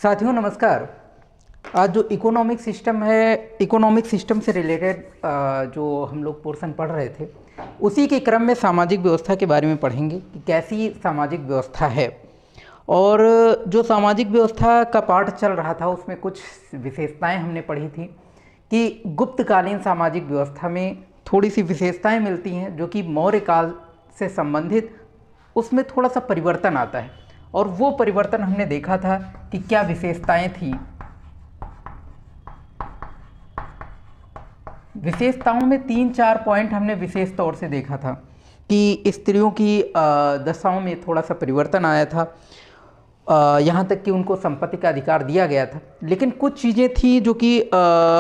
साथियों नमस्कार। आज जो इकोनॉमिक सिस्टम है, इकोनॉमिक सिस्टम से रिलेटेड जो हम लोग पोर्शन पढ़ रहे थे, उसी के क्रम में सामाजिक व्यवस्था के बारे में पढ़ेंगे कि कैसी सामाजिक व्यवस्था है। और जो सामाजिक व्यवस्था का पाठ चल रहा था उसमें कुछ विशेषताएं हमने पढ़ी थी कि गुप्तकालीन सामाजिक व्यवस्था में थोड़ी सी विशेषताएं मिलती हैं जो कि मौर्य काल से संबंधित उसमें थोड़ा सा परिवर्तन आता है। और वो परिवर्तन हमने देखा था कि क्या विशेषताएं थी। विशेषताओं में 3-4 पॉइंट हमने विशेष तौर से देखा था कि स्त्रियों की दशाओं में थोड़ा सा परिवर्तन आया था, यहाँ तक कि उनको संपत्ति का अधिकार दिया गया था। लेकिन कुछ चीज़ें थी जो कि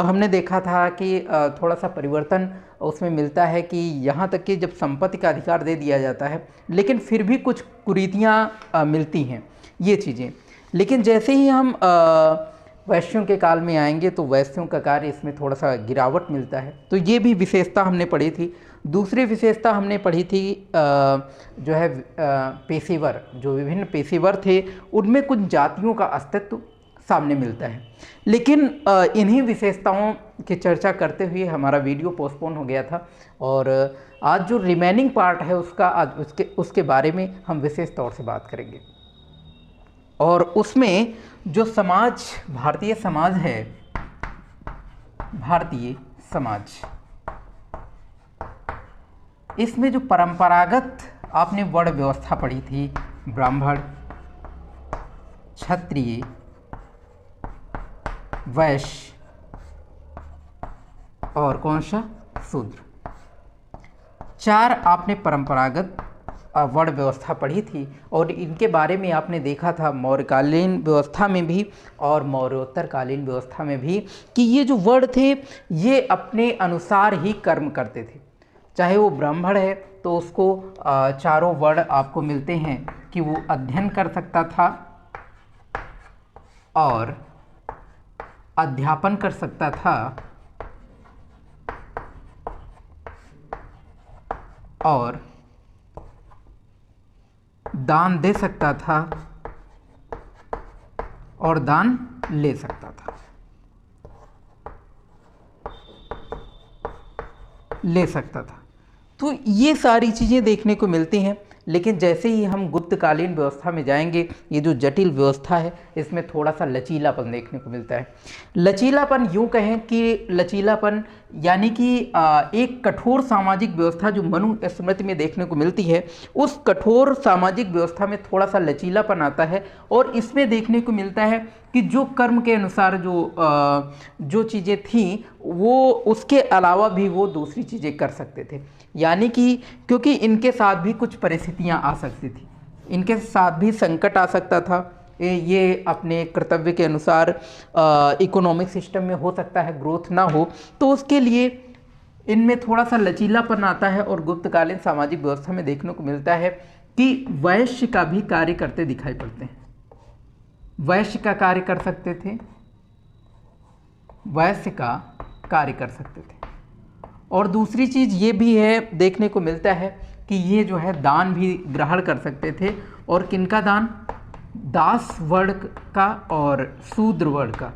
हमने देखा था कि थोड़ा सा परिवर्तन उसमें मिलता है कि यहाँ तक कि जब संपत्ति का अधिकार दे दिया जाता है लेकिन फिर भी कुछ कुरीतियाँ मिलती हैं ये चीज़ें। लेकिन जैसे ही हम वैश्यों के काल में आएंगे तो वैश्यों का कार्य इसमें थोड़ा सा गिरावट मिलता है। तो ये भी विशेषता हमने पढ़ी थी। दूसरी विशेषता हमने पढ़ी थी जो है पेशेवर, जो विभिन्न पेशेवर थे उनमें कुछ जातियों का अस्तित्व सामने मिलता है। लेकिन इन्हीं विशेषताओं की चर्चा करते हुए हमारा वीडियो पोस्टपोन हो गया था और आज जो रिमेनिंग पार्ट है उसका आज उसके बारे में हम विशेष तौर से बात करेंगे। और उसमें जो समाज, भारतीय समाज है, भारतीय समाज, इसमें जो परंपरागत आपने वर्ण व्यवस्था पढ़ी थी, ब्राह्मण, क्षत्रिय, वैश्य और कौन सा, शूद्र, 4 आपने परंपरागत वर्ण व्यवस्था पढ़ी थी। और इनके बारे में आपने देखा था मौर्यकालीन व्यवस्था में भी और मौर्योत्तरकालीन व्यवस्था में भी कि ये जो वर्ण थे ये अपने अनुसार ही कर्म करते थे। चाहे वो ब्राह्मण है तो उसको चारों वर्ण आपको मिलते हैं कि वो अध्ययन कर सकता था और अध्यापन कर सकता था और दान दे सकता था और दान ले सकता था, ले सकता था। तो ये सारी चीज़ें देखने को मिलती हैं। लेकिन जैसे ही हम गुप्तकालीन व्यवस्था में जाएंगे, ये जो जटिल व्यवस्था है इसमें थोड़ा सा लचीलापन देखने को मिलता है। लचीलापन यूँ कहें कि लचीलापन यानी कि एक कठोर सामाजिक व्यवस्था जो मनु स्मृति में देखने को मिलती है, उस कठोर सामाजिक व्यवस्था में थोड़ा सा लचीलापन आता है। और इसमें देखने को मिलता है कि जो कर्म के अनुसार जो चीज़ें थीं वो उसके अलावा भी वो दूसरी चीज़ें कर सकते थे। यानी कि क्योंकि इनके साथ भी कुछ परिस्थितियां आ सकती थी, इनके साथ भी संकट आ सकता था। ये अपने कर्तव्य के अनुसार इकोनॉमिक सिस्टम में हो सकता है ग्रोथ ना हो, तो उसके लिए इनमें थोड़ा सा लचीलापन आता है। और गुप्तकालीन सामाजिक व्यवस्था में देखने को मिलता है कि वैश्य का भी कार्य करते दिखाई पड़ते हैं। वैश्य का कार्य कर सकते थे, वैश्य का कार्य कर सकते थे। और दूसरी चीज़ ये भी है, देखने को मिलता है कि ये जो है दान भी ग्रहण कर सकते थे। और किनका दान? दास वर्ण का और शूद्र वर्ण का,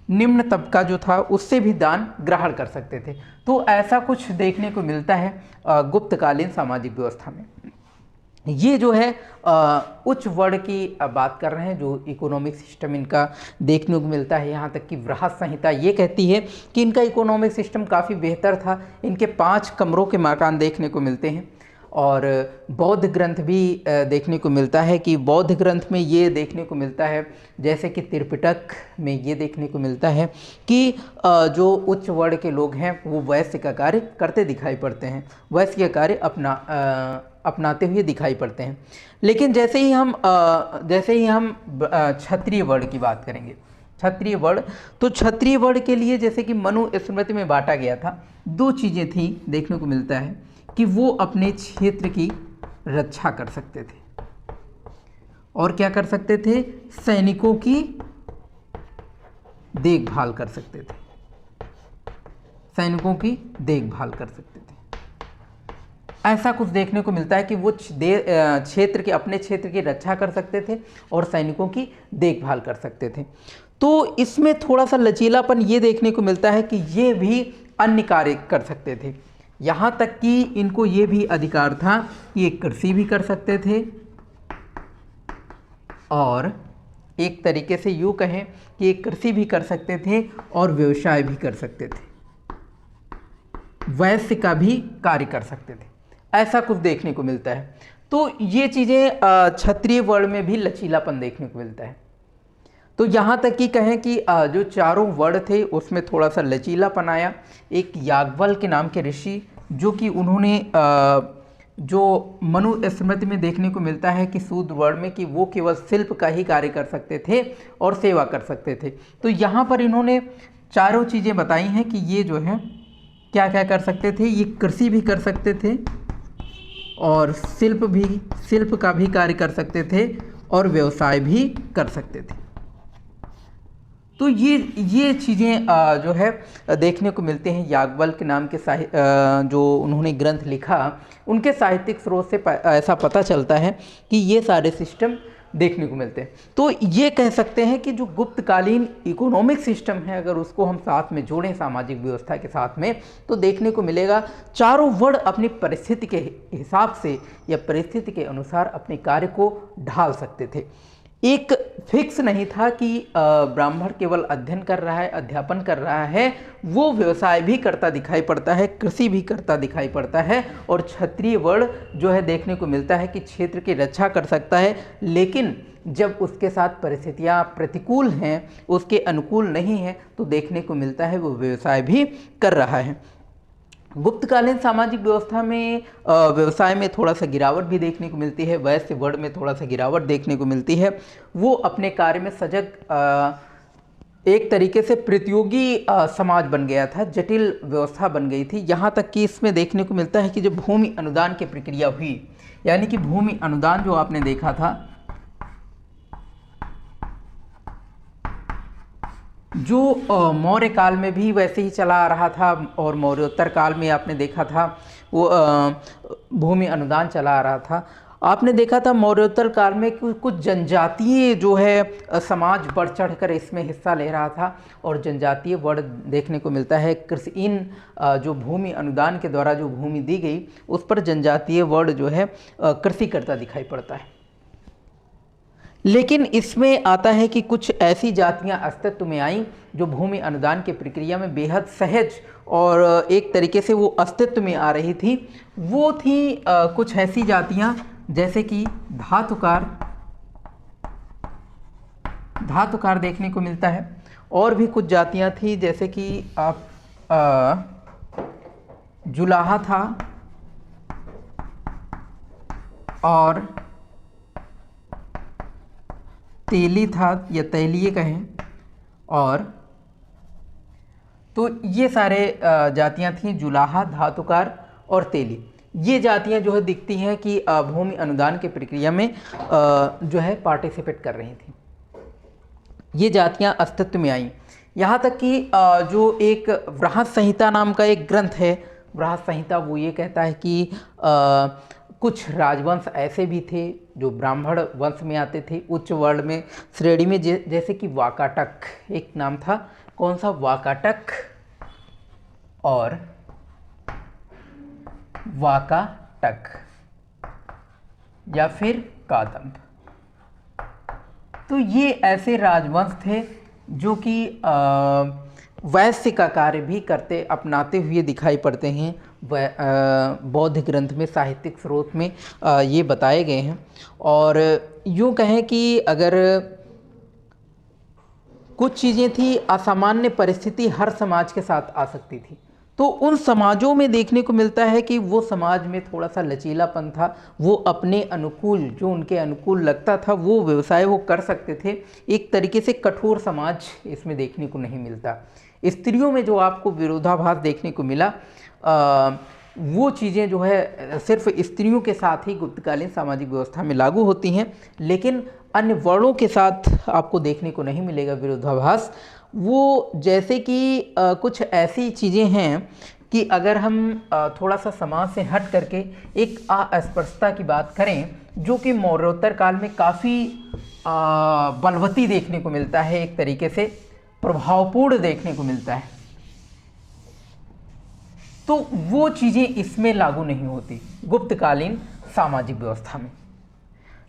निम्न तबका जो था उससे भी दान ग्रहण कर सकते थे। तो ऐसा कुछ देखने को मिलता है गुप्तकालीन सामाजिक व्यवस्था में। ये जो है उच्च वर्ण की बात कर रहे हैं, जो इकोनॉमिक सिस्टम इनका देखने को मिलता है। यहाँ तक कि बृहत संहिता ये कहती है कि इनका इकोनॉमिक सिस्टम काफ़ी बेहतर था। इनके 5 कमरों के मकान देखने को मिलते हैं। और बौद्ध ग्रंथ भी देखने को मिलता है कि बौद्ध ग्रंथ में ये देखने को मिलता है, जैसे कि त्रिपिटक में ये देखने को मिलता है कि जो उच्च वर्ण के लोग हैं वो वैश्य का कार्य करते दिखाई पड़ते हैं, वैश्य का कार्य अपनाते हुए दिखाई पड़ते हैं। लेकिन जैसे ही हम क्षत्रिय वर्ण की बात करेंगे, क्षत्रिय वर्ण, तो क्षत्रिय वर्ण के लिए जैसे कि मनु स्मृति में बांटा गया था, 2 चीज़ें थी देखने को मिलता है कि वो अपने क्षेत्र की रक्षा कर सकते थे और क्या कर सकते थे, सैनिकों की देखभाल कर सकते थे, सैनिकों की देखभाल कर सकते थे। ऐसा कुछ देखने को मिलता है कि वो क्षेत्र के अपने क्षेत्र की रक्षा कर सकते थे और सैनिकों की देखभाल कर सकते थे। तो इसमें थोड़ा सा लचीलापन ये देखने को मिलता है कि ये भी अन्य कार्य कर सकते थे। यहाँ तक कि इनको ये भी अधिकार था कि ये कृषि भी कर सकते थे और एक तरीके से यूँ कहें कि ये कृषि भी कर सकते थे और व्यवसाय भी कर सकते थे, वैश्य का भी कार्य कर सकते थे। ऐसा कुछ देखने को मिलता है। तो ये चीज़ें क्षत्रिय वर्ण में भी लचीलापन देखने को मिलता है। तो यहाँ तक कि कहें कि जो चारों वर्ण थे उसमें थोड़ा सा लचीलापन आया। एक याज्ञवल्क्य के नाम के ऋषि, जो कि उन्होंने जो मनुस्मृति में देखने को मिलता है कि शूद्र वर्ण में कि वो केवल शिल्प का ही कार्य कर सकते थे और सेवा कर सकते थे। तो यहाँ पर इन्होंने चारों चीज़ें बताई हैं कि ये जो है क्या क्या कर सकते थे। ये कृषि भी कर सकते थे और शिल्प का भी कार्य कर सकते थे और व्यवसाय भी कर सकते थे। तो ये चीज़ें जो है देखने को मिलते हैं याज्ञवल्क्य के नाम के जो उन्होंने ग्रंथ लिखा, उनके साहित्यिक स्रोत से ऐसा पता चलता है कि ये सारे सिस्टम देखने को मिलते हैं। तो ये कह सकते हैं कि जो गुप्तकालीन इकोनॉमिक सिस्टम है, अगर उसको हम साथ में जोड़ें सामाजिक व्यवस्था के साथ में, तो देखने को मिलेगा चारों वर्ण अपनी परिस्थिति के हिसाब से या परिस्थिति के अनुसार अपने कार्य को ढाल सकते थे। एक फिक्स नहीं था कि ब्राह्मण केवल अध्ययन कर रहा है, अध्यापन कर रहा है, वो व्यवसाय भी करता दिखाई पड़ता है, कृषि भी करता दिखाई पड़ता है। और क्षत्रिय वर्ण जो है देखने को मिलता है कि क्षेत्र की रक्षा कर सकता है, लेकिन जब उसके साथ परिस्थितियाँ प्रतिकूल हैं, उसके अनुकूल नहीं है, तो देखने को मिलता है वो व्यवसाय भी कर रहा है। गुप्तकालीन सामाजिक व्यवस्था में व्यवसाय में थोड़ा सा गिरावट भी देखने को मिलती है, वैश्य वर्ण में थोड़ा सा गिरावट देखने को मिलती है। वो अपने कार्य में सजग एक तरीके से प्रतियोगी समाज बन गया था, जटिल व्यवस्था बन गई थी। यहाँ तक कि इसमें देखने को मिलता है कि जब भूमि अनुदान की प्रक्रिया हुई, यानी कि भूमि अनुदान जो आपने देखा था, जो मौर्य काल में भी वैसे ही चला आ रहा था और मौर्योत्तर काल में आपने देखा था वो भूमि अनुदान चला आ रहा था। आपने देखा था मौर्योत्तर काल में कुछ जनजातीय जो है समाज बढ़ चढ़ कर इसमें हिस्सा ले रहा था और जनजातीय वर्ण देखने को मिलता है। कृषि इन जो भूमि अनुदान के द्वारा जो भूमि दी गई उस पर जनजातीय वर्ण जो है कृषि करता दिखाई पड़ता है। लेकिन इसमें आता है कि कुछ ऐसी जातियां अस्तित्व में आईं जो भूमि अनुदान की प्रक्रिया में बेहद सहज और एक तरीके से वो अस्तित्व में आ रही थी। वो थी कुछ ऐसी जातियां जैसे कि धातुकार देखने को मिलता है, और भी कुछ जातियां थी जैसे कि आप जुलाहा था और तेली था या तैलिये कहें, और तो ये सारे जातियां थीं, जुलाहा, धातुकार और तेली। ये जातियां जो है दिखती हैं कि भूमि अनुदान की प्रक्रिया में जो है पार्टिसिपेट कर रही थी। ये जातियां अस्तित्व में आईं। यहाँ तक कि जो एक बृहत संहिता नाम का एक ग्रंथ है, बृहत संहिता, वो ये कहता है कि कुछ राजवंश ऐसे भी थे जो ब्राह्मण वंश में आते थे, उच्च वर्ण में श्रेणी में, जैसे कि वाकाटक एक नाम था। कौन सा? वाकाटक और वाकाटक या फिर कादंब। तो ये ऐसे राजवंश थे जो कि वैश्य का कार्य भी करते अपनाते हुए दिखाई पड़ते हैं। बौद्ध ग्रंथ में, साहित्यिक स्रोत में ये बताए गए हैं। और यूँ कहें कि अगर कुछ चीज़ें थी, असामान्य परिस्थिति हर समाज के साथ आ सकती थी, तो उन समाजों में देखने को मिलता है कि वो समाज में थोड़ा सा लचीलापन था। वो अपने अनुकूल, जो उनके अनुकूल लगता था वो व्यवसाय वो कर सकते थे। एक तरीके से कठोर समाज इसमें देखने को नहीं मिलता। स्त्रियों में जो आपको विरोधाभास देखने को मिला, वो चीज़ें जो है सिर्फ स्त्रियों के साथ ही गुप्तकालीन सामाजिक व्यवस्था में लागू होती हैं, लेकिन अन्य वर्णों के साथ आपको देखने को नहीं मिलेगा विरोधाभास। वो जैसे कि कुछ ऐसी चीज़ें हैं कि अगर हम थोड़ा सा समाज से हट करके एक अस्पृश्यता की बात करें, जो कि मौर्योत्तर काल में काफ़ी बलवती देखने को मिलता है, एक तरीके से प्रभावपूर्ण देखने को मिलता है, तो वो चीज़ें इसमें लागू नहीं होती गुप्तकालीन सामाजिक व्यवस्था में।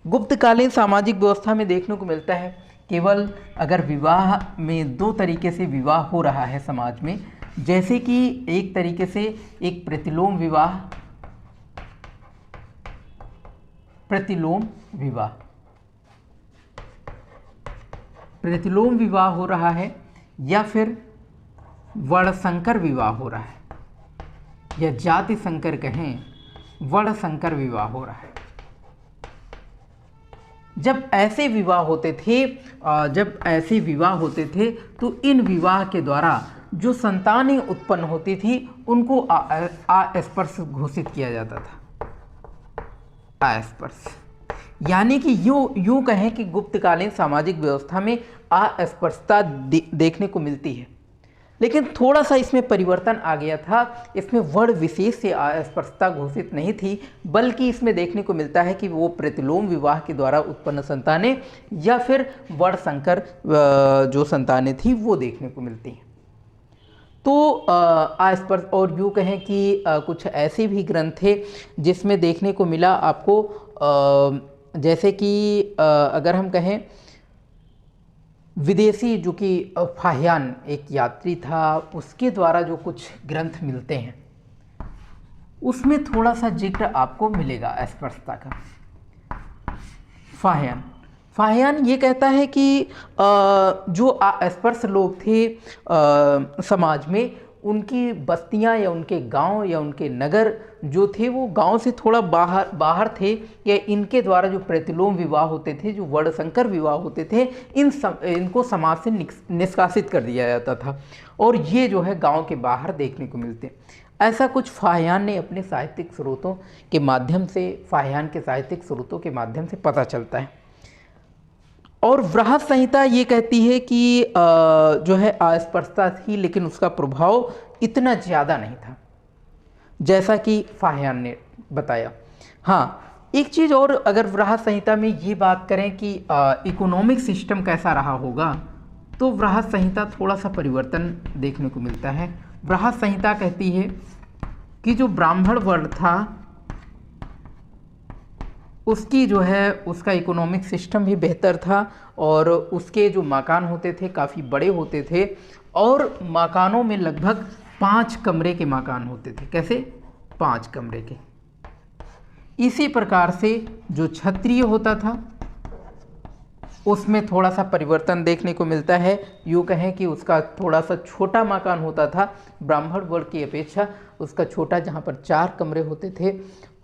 गुप्तकालीन सामाजिक व्यवस्था में देखने को मिलता है केवल अगर विवाह में दो तरीके से विवाह हो रहा है समाज में, जैसे कि एक तरीके से एक प्रतिलोम विवाह, प्रतिलोम विवाह हो रहा है, या फिर वर्णसंकर विवाह हो रहा है, या जाति संकर कहें, वर्णसंकर विवाह हो रहा है। जब ऐसे विवाह होते थे तो इन विवाह के द्वारा जो संतानें उत्पन्न होती थी उनको अस्पृश्य घोषित किया जाता था। अस्पृश्य यानी कि यूँ कहें कि गुप्तकालीन सामाजिक व्यवस्था में अस्पृश्यता देखने को मिलती है, लेकिन थोड़ा सा इसमें परिवर्तन आ गया था। इसमें वर्ण विशेष से अस्पृश्यता घोषित नहीं थी, बल्कि इसमें देखने को मिलता है कि वो प्रतिलोम विवाह के द्वारा उत्पन्न संतानें या फिर वर्ण संकर जो संतानें थी वो देखने को मिलती हैं। तो अस्पृश्य, और यूँ कहें कि कुछ ऐसे भी ग्रंथ थे जिसमें देखने को मिला आपको, जैसे कि अगर हम कहें विदेशी, जो कि फाहियान एक यात्री था, उसके द्वारा जो कुछ ग्रंथ मिलते हैं उसमें थोड़ा सा जिक्र आपको मिलेगा अस्पृश्यता का। फाहियान ये कहता है कि जो अस्पृश्य लोग थे समाज में, उनकी बस्तियां या उनके गांव या उनके नगर जो थे वो गांव से थोड़ा बाहर थे, या इनके द्वारा जो प्रतिलोम विवाह होते थे, जो वर्णसंकर विवाह होते थे, इनको समाज से निष्कासित कर दिया जाता था, और ये जो है गांव के बाहर देखने को मिलते। ऐसा कुछ फाहियान ने अपने साहित्यिक स्रोतों के माध्यम से, फाहियान के साहित्यिक स्रोतों के माध्यम से पता चलता है। और वृहत संहिता ये कहती है कि जो है अस्पृश्यता थी, लेकिन उसका प्रभाव इतना ज़्यादा नहीं था जैसा कि फाहियान ने बताया। हाँ, एक चीज़ और, अगर वृहत संहिता में ये बात करें कि इकोनॉमिक सिस्टम कैसा रहा होगा, तो वृहत संहिता थोड़ा सा परिवर्तन देखने को मिलता है। वृहत संहिता कहती है कि जो ब्राह्मण वर्ण था उसकी जो है उसका इकोनॉमिक सिस्टम भी बेहतर था, और उसके जो मकान होते थे काफ़ी बड़े होते थे, और मकानों में लगभग 5 कमरे के मकान होते थे। कैसे? 5 कमरे के। इसी प्रकार से जो क्षत्रिय होता था उसमें थोड़ा सा परिवर्तन देखने को मिलता है। यूँ कहें कि उसका थोड़ा सा छोटा मकान होता था ब्राह्मण वर्ग की अपेक्षा, उसका छोटा, जहाँ पर 4 कमरे होते थे,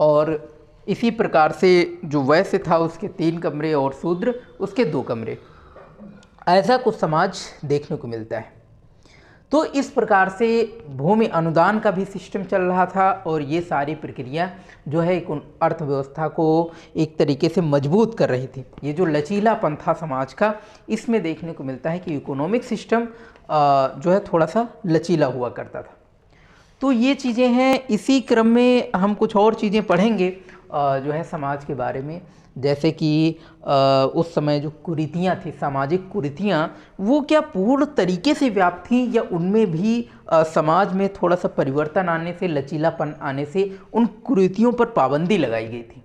और इसी प्रकार से जो वैश्य था उसके 3 कमरे और शूद्र उसके 2 कमरे। ऐसा कुछ समाज देखने को मिलता है। तो इस प्रकार से भूमि अनुदान का भी सिस्टम चल रहा था, और ये सारी प्रक्रिया जो है अर्थव्यवस्था को एक तरीके से मजबूत कर रही थी। ये जो लचीलापन था समाज का, इसमें देखने को मिलता है कि इकोनॉमिक सिस्टम जो है थोड़ा सा लचीला हुआ करता था। तो ये चीज़ें हैं। इसी क्रम में हम कुछ और चीज़ें पढ़ेंगे जो है समाज के बारे में, जैसे कि उस समय जो कुरीतियाँ थी, सामाजिक कुरीतियाँ, वो क्या पूर्ण तरीके से व्याप्त थी, या उनमें भी समाज में थोड़ा सा परिवर्तन आने से, लचीलापन आने से उन कुरीतियों पर पाबंदी लगाई गई थी।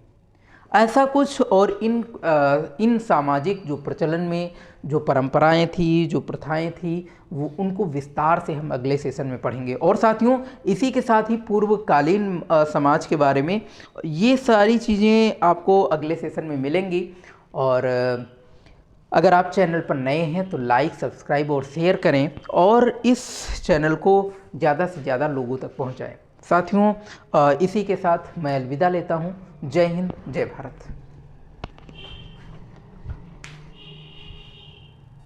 ऐसा कुछ, और इन सामाजिक जो प्रचलन में जो परंपराएं थी, जो प्रथाएं थी, वो उनको विस्तार से हम अगले सेशन में पढ़ेंगे। और साथियों, इसी के साथ ही पूर्वकालीन समाज के बारे में ये सारी चीज़ें आपको अगले सेशन में मिलेंगी। और अगर आप चैनल पर नए हैं तो लाइक, सब्सक्राइब और शेयर करें, और इस चैनल को ज़्यादा से ज़्यादा लोगों तक पहुँचाएँ। साथियों, इसी के साथ मैं अलविदा लेता हूँ। जय हिंद, जय भारत।